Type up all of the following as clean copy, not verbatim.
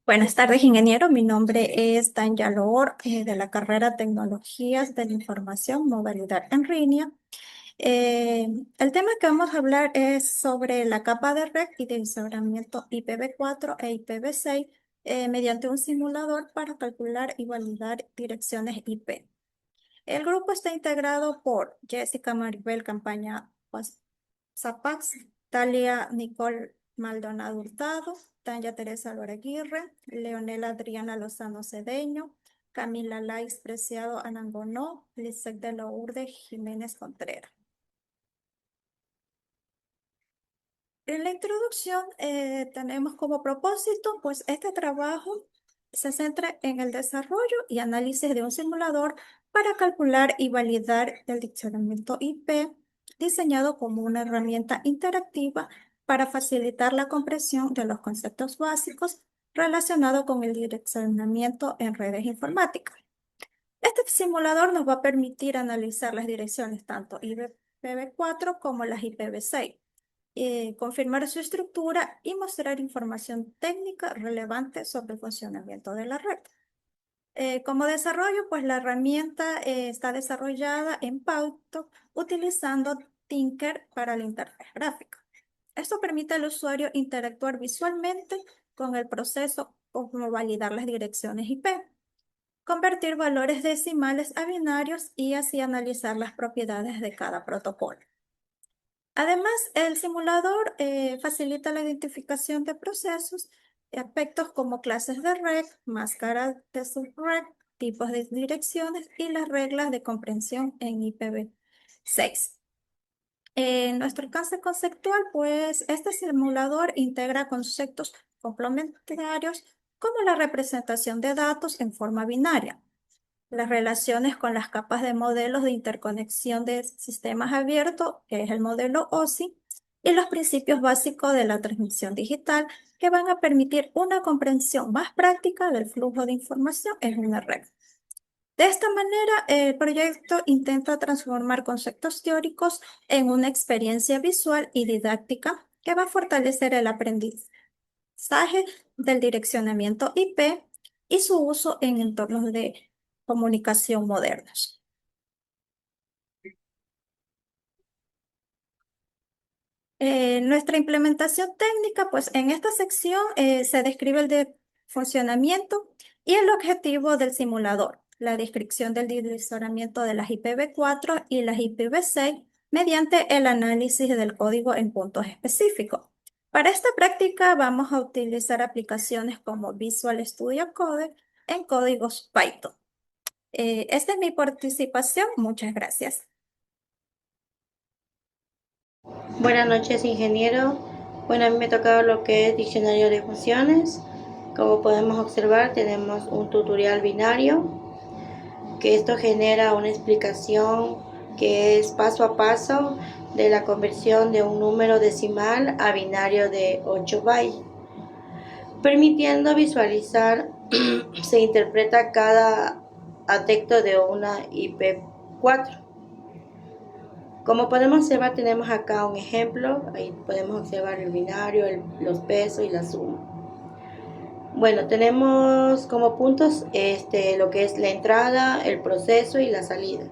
Buenas tardes, ingeniero. Mi nombre es Tanya Loor, de la carrera Tecnologías de la Información, Movilidad en línea. Eh, el tema que vamos a hablar es sobre la capa de red y de ensabramiento IPv4 e IPv6 mediante un simulador para calcular y validar direcciones IP. El grupo está integrado por Jessica Maribel Campaña Zapax, Talia Nicole Maldonado Hurtado, Tanya Teresa Loreguirre, Leonela Adriana Lozano Cedeño, Camila Lais Preciado Anangonó, Lizeth de Lourdes Jiménez Contreras. En la introducción tenemos como propósito, pues este trabajo se centra en el desarrollo y análisis de un simulador para calcular y validar el diccionamiento IP, diseñado como una herramienta interactiva para facilitar la comprensión de los conceptos básicos relacionados con el direccionamiento en redes informáticas. Este simulador nos va a permitir analizar las direcciones tanto IPv4 como las IPv6, confirmar su estructura y mostrar información técnica relevante sobre el funcionamiento de la red. Como desarrollo, pues la herramienta está desarrollada en Python utilizando Tinker para la interfaz gráfica. Esto permite al usuario interactuar visualmente con el proceso como validar las direcciones IP, convertir valores decimales a binarios y así analizar las propiedades de cada protocolo. Además, el simulador facilita la identificación de procesos y aspectos como clases de red, máscaras de subred, tipos de direcciones y las reglas de comprensión en IPv6. En nuestro caso conceptual, pues este simulador integra conceptos complementarios como la representación de datos en forma binaria, las relaciones con las capas de modelos de interconexión de sistemas abiertos, que es el modelo OSI, y los principios básicos de la transmisión digital, que van a permitir una comprensión más práctica del flujo de información en una red. De esta manera, el proyecto intenta transformar conceptos teóricos en una experiencia visual y didáctica que va a fortalecer el aprendizaje del direccionamiento IP y su uso en entornos de comunicación modernos. Nuestra implementación técnica, pues en esta sección se describe funcionamiento y el objetivo del simulador, la descripción del direccionamiento de las IPv4 y las IPv6 mediante el análisis del código en puntos específicos. Para esta práctica vamos a utilizar aplicaciones como Visual Studio Code en códigos Python. Esta es mi participación. Muchas gracias. Buenas noches, ingeniero. Bueno, a mí me tocaba lo que es diccionario de funciones. Como podemos observar, tenemos un tutorial binario, que esto genera una explicación que es paso a paso de la conversión de un número decimal a binario de 8 bytes, permitiendo visualizar se interpreta cada adecto de una IP4. Como podemos observar, tenemos acá un ejemplo. Ahí podemos observar el binario, los pesos y la suma. Bueno, tenemos como puntos lo que es la entrada, el proceso y la salida.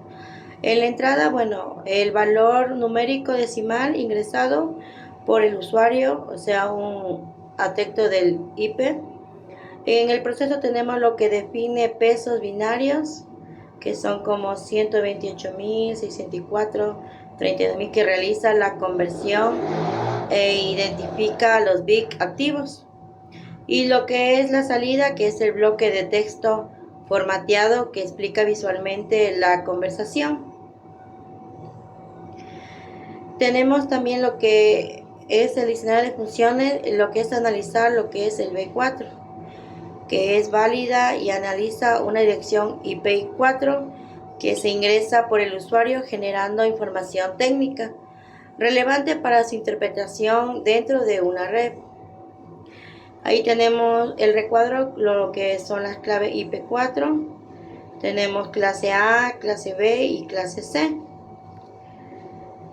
En la entrada, bueno, el valor numérico decimal ingresado por el usuario, o sea, un adecto del IP. En el proceso tenemos lo que define pesos binarios, que son como 128.604.32.000, que realiza la conversión e identifica los bits activos. Y lo que es la salida, que es el bloque de texto formateado que explica visualmente la conversación. Tenemos también lo que es el diccionario de funciones, lo que es analizar lo que es el B4, que es válida y analiza una dirección IP4 que se ingresa por el usuario generando información técnica relevante para su interpretación dentro de una red. Ahí tenemos el recuadro, lo que son las claves IP4. Tenemos clase A, clase B y clase C.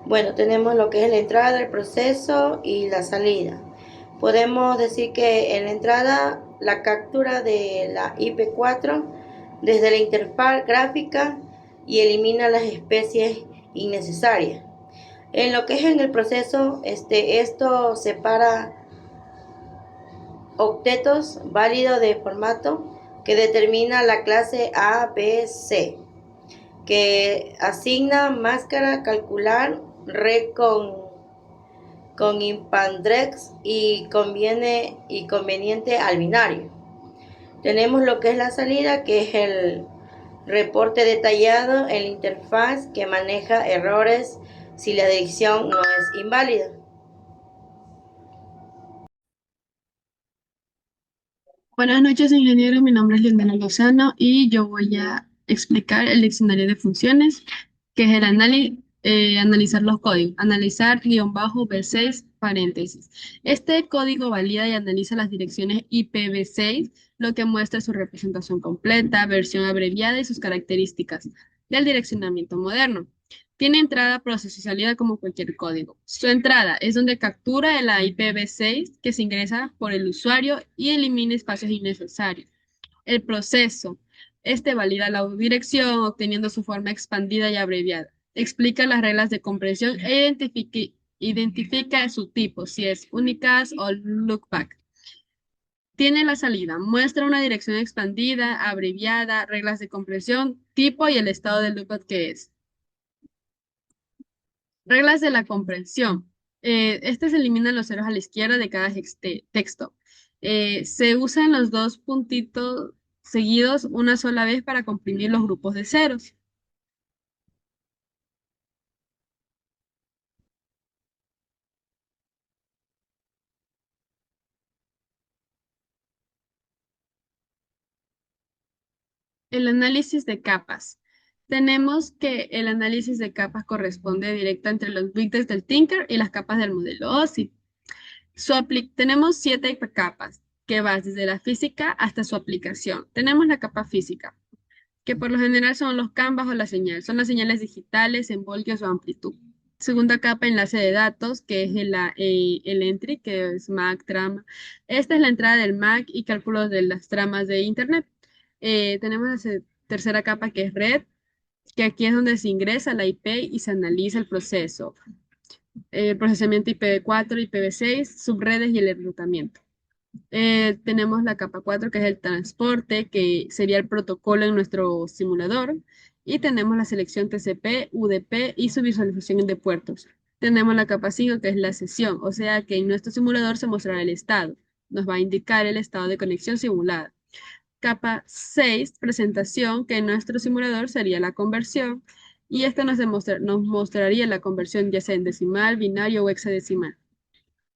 Bueno, tenemos lo que es la entrada, el proceso y la salida. Podemos decir que en la entrada la captura de la IP4 desde la interfaz gráfica y elimina las especies innecesarias. En lo que es en el proceso, esto separa octetos válidos de formato que determina la clase A, B, C, que asigna máscara calcular red con impandrex y conveniente al binario. Tenemos lo que es la salida, que es el reporte detallado en la interfaz que maneja errores si la dirección no es inválida. Buenas noches, ingeniero. Mi nombre es Liliana Lozano y yo voy a explicar el diccionario de funciones, que es el analizar los códigos. Analizar guión bajo B6 paréntesis. Este código valida y analiza las direcciones IPv6, lo que muestra su representación completa, versión abreviada y sus características del direccionamiento moderno. Tiene entrada, proceso y salida como cualquier código. Su entrada es donde captura el IPv6 que se ingresa por el usuario y elimina espacios innecesarios. El proceso. Este valida la dirección obteniendo su forma expandida y abreviada. Explica las reglas de compresión e identifica su tipo, si es unicast o loopback. Tiene la salida. Muestra una dirección expandida, abreviada, reglas de compresión, tipo y el estado del loopback que es. Reglas de la comprensión. Este se eliminan los ceros a la izquierda de cada texto. Se usan los dos puntitos seguidos una sola vez para comprimir los grupos de ceros. El análisis de capas. Tenemos que el análisis de capas corresponde directo entre los bits del Tinker y las capas del modelo OSI. Tenemos 7 capas que van desde la física hasta su aplicación. Tenemos la capa física, que por lo general son los canvas o la señal. Son las señales digitales en voltios o amplitud. Segunda capa, enlace de datos, que es el entry, que es MAC, trama. Esta es la entrada del MAC y cálculos de las tramas de Internet. Tenemos la tercera capa, que es red, que aquí es donde se ingresa la IP y se analiza el proceso. El procesamiento IPv4, IPv6, subredes y el enrutamiento. Tenemos la capa 4 que es el transporte, que sería el protocolo en nuestro simulador. Y tenemos la selección TCP, UDP y su visualización de puertos. Tenemos la capa 5 que es la sesión, o sea que en nuestro simulador se mostrará el estado. Nos va a indicar el estado de conexión simulada. Capa 6, presentación, que en nuestro simulador sería la conversión. Y esta nos mostraría la conversión ya sea en decimal, binario o hexadecimal.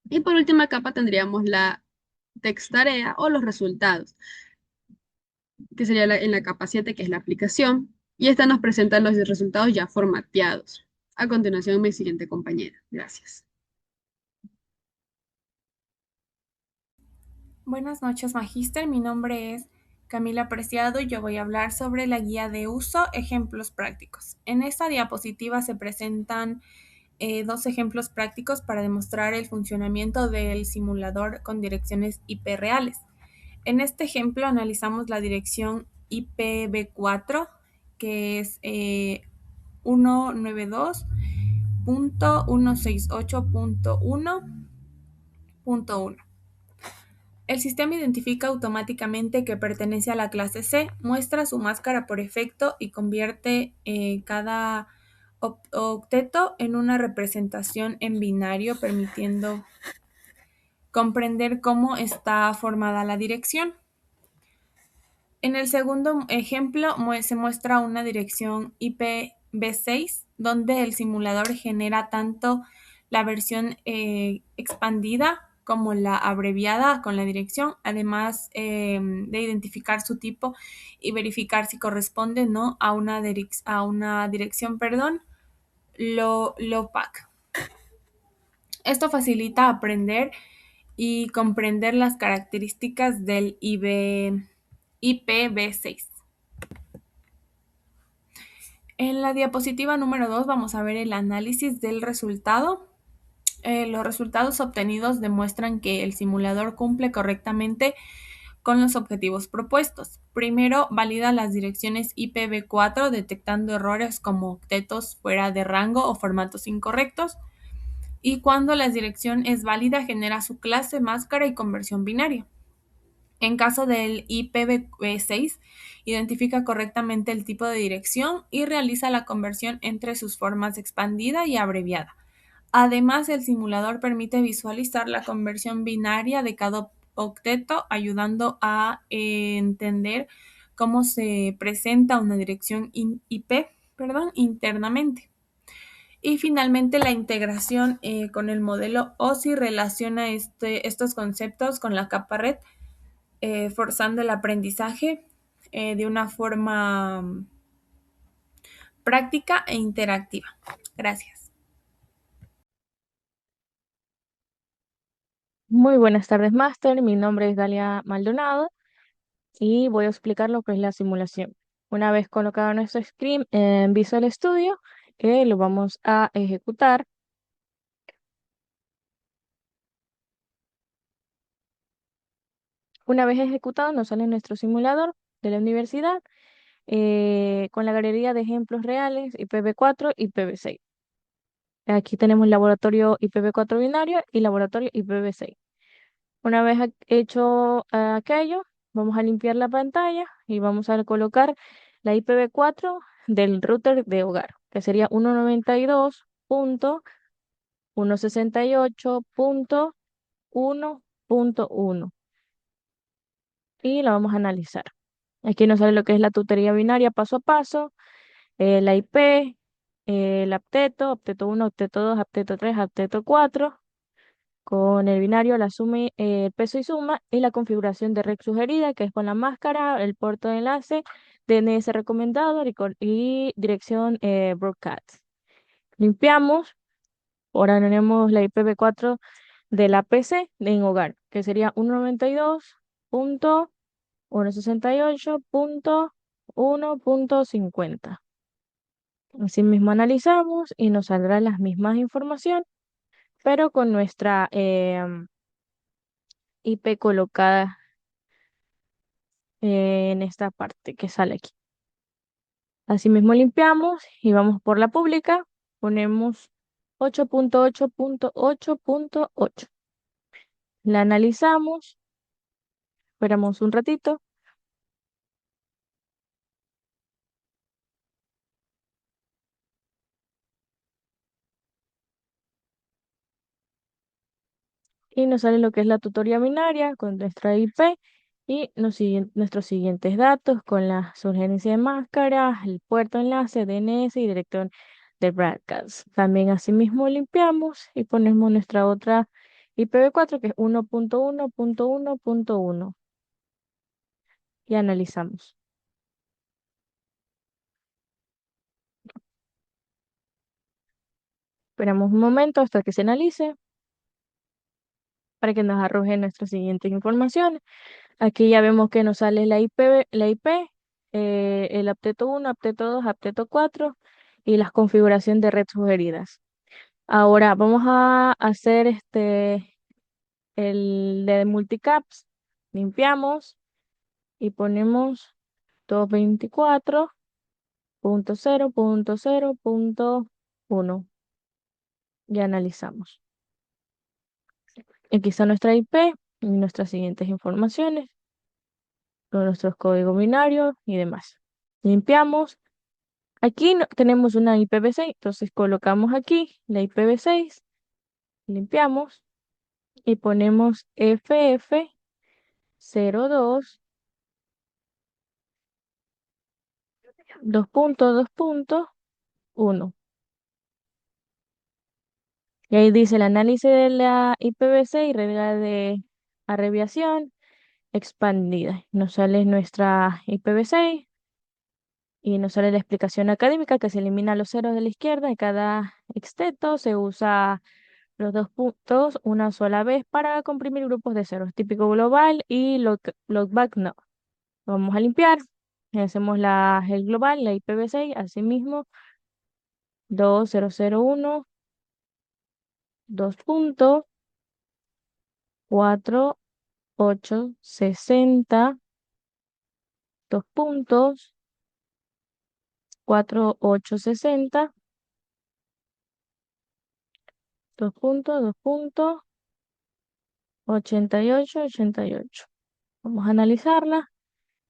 Y por última capa tendríamos la tarea o los resultados, que sería en la capa 7, que es la aplicación. Y esta nos presenta los resultados ya formateados. A continuación, mi siguiente compañera. Gracias. Buenas noches, Magíster. Mi nombre es Camila Preciado y yo voy a hablar sobre la guía de uso, ejemplos prácticos. En esta diapositiva se presentan dos ejemplos prácticos para demostrar el funcionamiento del simulador con direcciones IP reales. En este ejemplo analizamos la dirección IPv4, que es 192.168.1.1. El sistema identifica automáticamente que pertenece a la clase C, muestra su máscara por efecto y convierte cada octeto en una representación en binario, permitiendo comprender cómo está formada la dirección. En el segundo ejemplo se muestra una dirección IPv6, donde el simulador genera tanto la versión expandida como la abreviada con la dirección, además de identificar su tipo y verificar si corresponde o no a una dirección, LOPAC. Esto facilita aprender y comprender las características del IPv6. En la diapositiva número 2 vamos a ver el análisis del resultado. Los resultados obtenidos demuestran que el simulador cumple correctamente con los objetivos propuestos. Primero, valida las direcciones IPv4 detectando errores como octetos fuera de rango o formatos incorrectos. Y cuando la dirección es válida, genera su clase, máscara y conversión binaria. En caso del IPv6, identifica correctamente el tipo de dirección y realiza la conversión entre sus formas expandida y abreviada. Además, el simulador permite visualizar la conversión binaria de cada octeto, ayudando a entender cómo se presenta una dirección IP, internamente. Y finalmente, la integración con el modelo OSI relaciona estos conceptos con la capa red, forzando el aprendizaje de una forma práctica e interactiva. Gracias. Muy buenas tardes, Master. Mi nombre es Dalia Maldonado y voy a explicar lo que es la simulación. Una vez colocado nuestro script en Visual Studio, lo vamos a ejecutar. Una vez ejecutado, nos sale nuestro simulador de la universidad con la galería de ejemplos reales IPv4 y IPv6. Aquí tenemos laboratorio IPv4 binario y laboratorio IPv6. Una vez hecho aquello, vamos a limpiar la pantalla y vamos a colocar la IPv4 del router de hogar, que sería 192.168.1.1 y la vamos a analizar. Aquí nos sale lo que es la tutoría binaria paso a paso, la IP, el apteto, apteto 1, apteto 2, apteto 3, apteto 4 con el binario, la suma, el peso y suma, y la configuración de red sugerida, que es con la máscara, el puerto de enlace, DNS recomendado y dirección broadcast. Limpiamos, ahora tenemos la IPv4 de la PC en hogar, que sería 192.168.1.50. Asimismo analizamos y nos saldrá las mismas información, pero con nuestra IP colocada en esta parte que sale aquí. Asimismo limpiamos y vamos por la pública, ponemos 8.8.8.8. La analizamos, esperamos un ratito y nos sale lo que es la tutoría binaria con nuestra IP y nuestros siguientes datos con la sugerencia de máscaras, el puerto enlace, DNS y director de broadcast. También asimismo limpiamos y ponemos nuestra otra IPv4 que es 1.1.1.1 y analizamos. Esperamos un momento hasta que se analice para que nos arroje nuestras siguientes informaciones. Aquí ya vemos que nos sale la IP, el apteto 1, apteto 2, apteto 4 y las configuraciones de red sugeridas. Ahora vamos a hacer el de multicaps. Limpiamos y ponemos 224.0.0.1 y analizamos. Aquí está nuestra IP y nuestras siguientes informaciones, con nuestros códigos binarios y demás. Limpiamos. Aquí tenemos una IPv6, entonces colocamos aquí la IPv6, limpiamos y ponemos FF02 2.2.1. Y ahí dice el análisis de la IPv6, regla de abreviación expandida. Nos sale nuestra IPv6 y nos sale la explicación académica que se elimina los ceros de la izquierda de cada exteto, se usa los dos puntos una sola vez para comprimir grupos de ceros, típico global y logback no. Vamos a limpiar, y hacemos el global, la IPv6, asimismo 2001 2.4860, 2.4860, 2.8888. Vamos a analizarla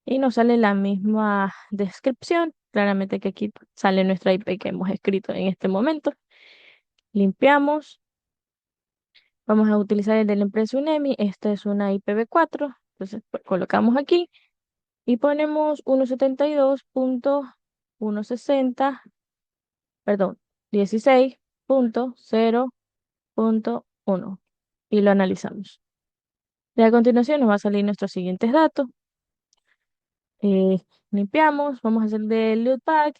y nos sale la misma descripción. Claramente que aquí sale nuestra IP que hemos escrito en este momento. Limpiamos. Vamos a utilizar el de la empresa UNEMI. Esta es una IPv4. Entonces pues, colocamos aquí y ponemos 172.160, perdón, 16.0.1 y lo analizamos. Y a continuación nos va a salir nuestros siguientes datos. Eh, Limpiamos, vamos a hacer del loopback,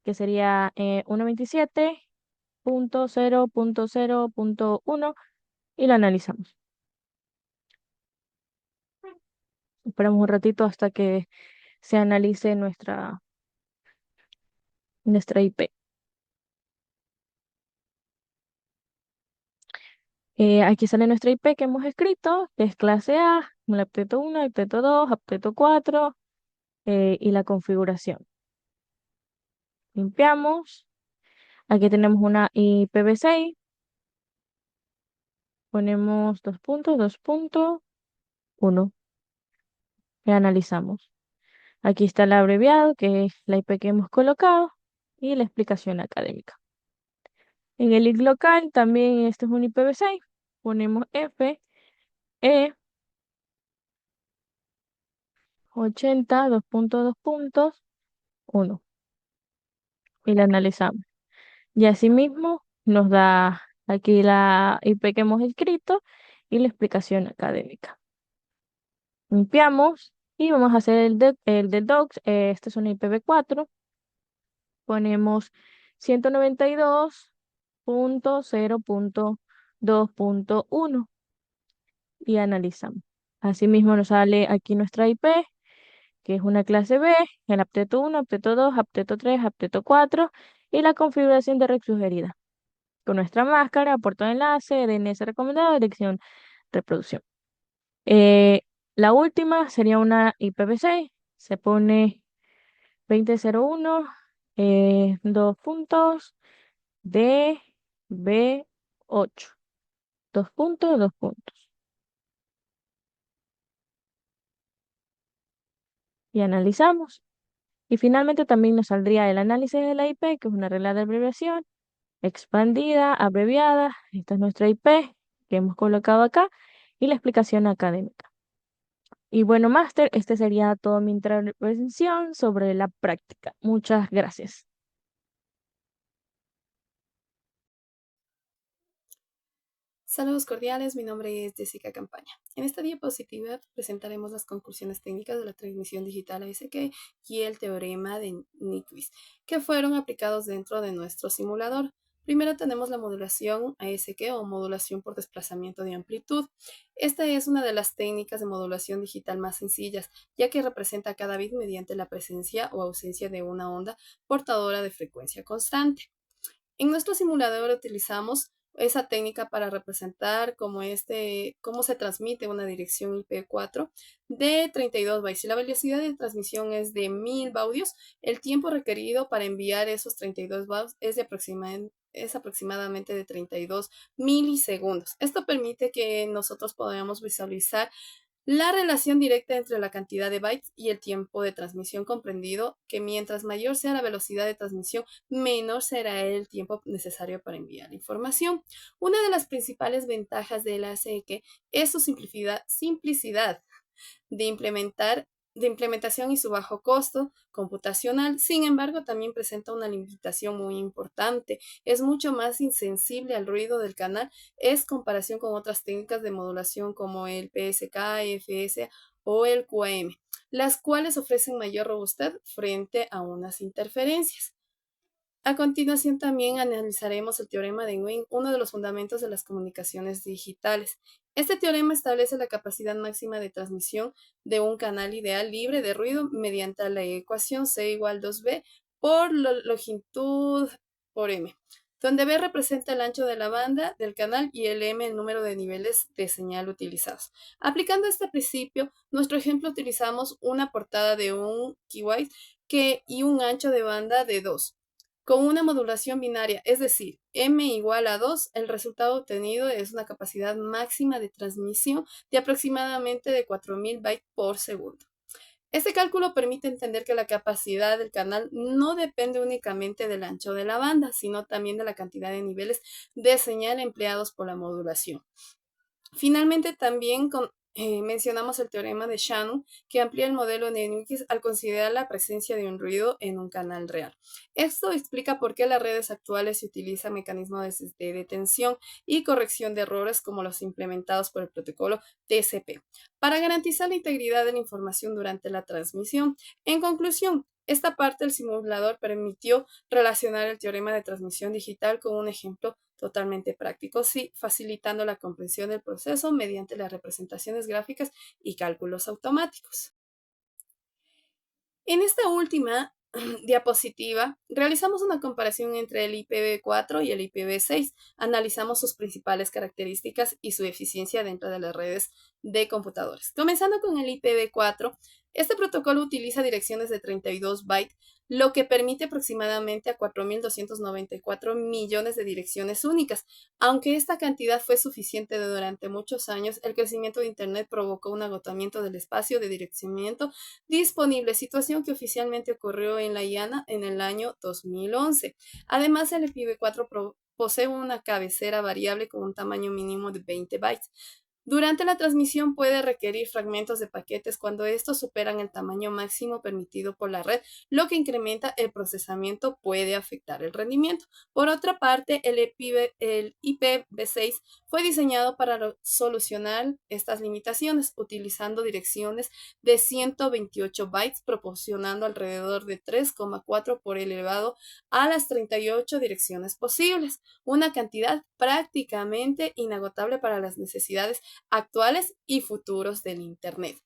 que sería 127.0.0.1 y lo analizamos. Esperamos un ratito hasta que se analice nuestra IP. Aquí sale nuestra IP que hemos escrito, que es clase A, el apteto 1, apteto 2, apteto 4 y la configuración. Limpiamos. Aquí tenemos una IPv6. Ponemos 2.2.1 y analizamos. Aquí está el abreviado, que es la IP que hemos colocado, y la explicación académica. En el IC local también este es un IPv6. Ponemos F, E, 80, 2.2.1 y la analizamos. Y asimismo nos da aquí la IP que hemos escrito y la explicación académica. Limpiamos y vamos a hacer el del docs. Este es un IPv4. Ponemos 192.0.2.1 y analizamos. Asimismo nos sale aquí nuestra IP, que es una clase B, el apteto 1, apteto 2, apteto 3, apteto 4 y la configuración de red sugerida. Con nuestra máscara, puerto de enlace, DNS recomendado, dirección, reproducción. La última sería una IPv6. Se pone 20.01, 2 puntos, DB8. 2 puntos, 2 puntos. Y analizamos. Y finalmente también nos saldría el análisis de la IP, que es una regla de abreviación, expandida, abreviada. Esta es nuestra IP que hemos colocado acá y la explicación académica. Y bueno, máster, este sería toda mi intervención sobre la práctica. Muchas gracias. Saludos cordiales, mi nombre es Jessica Campaña. En esta diapositiva presentaremos las conclusiones técnicas de la transmisión digital ASK y el teorema de Nyquist, que fueron aplicados dentro de nuestro simulador. Primero tenemos la modulación ASK o modulación por desplazamiento de amplitud. Esta es una de las técnicas de modulación digital más sencillas, ya que representa cada bit mediante la presencia o ausencia de una onda portadora de frecuencia constante. En nuestro simulador utilizamos esa técnica para representar cómo se transmite una dirección IP4 de 32 bytes. Si la velocidad de transmisión es de 1000 baudios, el tiempo requerido para enviar esos 32 bytes es aproximadamente de 32 milisegundos. Esto permite que nosotros podamos visualizar la relación directa entre la cantidad de bytes y el tiempo de transmisión, comprendido que mientras mayor sea la velocidad de transmisión, menor será el tiempo necesario para enviar la información. Una de las principales ventajas de la ASK es su simplicidad de implementación y su bajo costo computacional. Sin embargo, también presenta una limitación muy importante. Es mucho más insensible al ruido del canal en comparación con otras técnicas de modulación como el PSK, FS o el QAM, las cuales ofrecen mayor robustez frente a unas interferencias. A continuación también analizaremos el teorema de Nguyen, uno de los fundamentos de las comunicaciones digitales. Este teorema establece la capacidad máxima de transmisión de un canal ideal libre de ruido mediante la ecuación C = 2B por longitud por M. donde B representa el ancho de la banda del canal y el M el número de niveles de señal utilizados. Aplicando este principio, nuestro ejemplo utilizamos una portada de 1 kW y un ancho de banda de 2. Con una modulación binaria, es decir, M igual a 2, el resultado obtenido es una capacidad máxima de transmisión de aproximadamente de 4000 bytes por segundo. Este cálculo permite entender que la capacidad del canal no depende únicamente del ancho de la banda, sino también de la cantidad de niveles de señal empleados por la modulación. Finalmente, también mencionamos el teorema de Shannon, que amplía el modelo de NUX al considerar la presencia de un ruido en un canal real. Esto explica por qué las redes actuales se utilizan mecanismos de detención y corrección de errores como los implementados por el protocolo TCP, para garantizar la integridad de la información durante la transmisión. En conclusión, esta parte del simulador permitió relacionar el teorema de transmisión digital con un ejemplo totalmente práctico, sí, facilitando la comprensión del proceso mediante las representaciones gráficas y cálculos automáticos. En esta última diapositiva, realizamos una comparación entre el IPv4 y el IPv6. Analizamos sus principales características y su eficiencia dentro de las redes de computadores. Comenzando con el IPv4, este protocolo utiliza direcciones de 32 bytes, lo que permite aproximadamente a 4.294 millones de direcciones únicas. Aunque esta cantidad fue suficiente durante muchos años, el crecimiento de Internet provocó un agotamiento del espacio de direccionamiento disponible, situación que oficialmente ocurrió en la IANA en el año 2011. Además, el IPv4 posee una cabecera variable con un tamaño mínimo de 20 bytes. Durante la transmisión puede requerir fragmentos de paquetes cuando estos superan el tamaño máximo permitido por la red, lo que incrementa el procesamiento, puede afectar el rendimiento. Por otra parte, el IPv6 fue diseñado para solucionar estas limitaciones, utilizando direcciones de 128 bytes, proporcionando alrededor de 3,4 por elevado a las 38 direcciones posibles, una cantidad prácticamente inagotable para las necesidades actuales y futuros del Internet.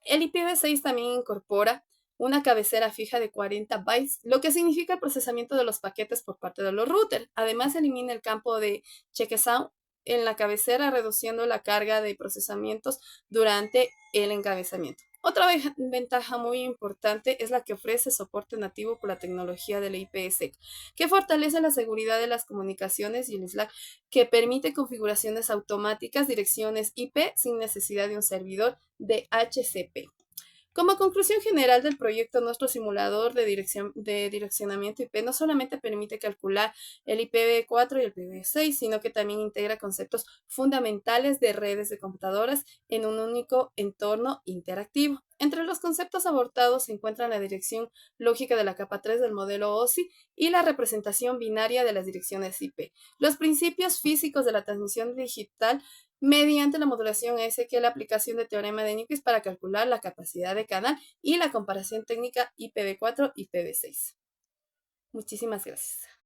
El IPv6 también incorpora una cabecera fija de 40 bytes, lo que significa el procesamiento de los paquetes por parte de los routers. Además, elimina el campo de checksum en la cabecera, reduciendo la carga de procesamientos durante el encabezamiento. Otra ventaja muy importante es la que ofrece soporte nativo por la tecnología del IPsec, que fortalece la seguridad de las comunicaciones, y el Slack, que permite configuraciones automáticas, direcciones IP sin necesidad de un servidor de HCP. Como conclusión general del proyecto, nuestro simulador de direccionamiento IP no solamente permite calcular el IPv4 y el IPv6, sino que también integra conceptos fundamentales de redes de computadoras en un único entorno interactivo. Entre los conceptos abordados se encuentran la dirección lógica de la capa 3 del modelo OSI y la representación binaria de las direcciones IP. Los principios físicos de la transmisión digital mediante la modulación S, que es la aplicación de teorema de Nyquist para calcular la capacidad de canal, y la comparación técnica IPv4 y IPv6. Muchísimas gracias.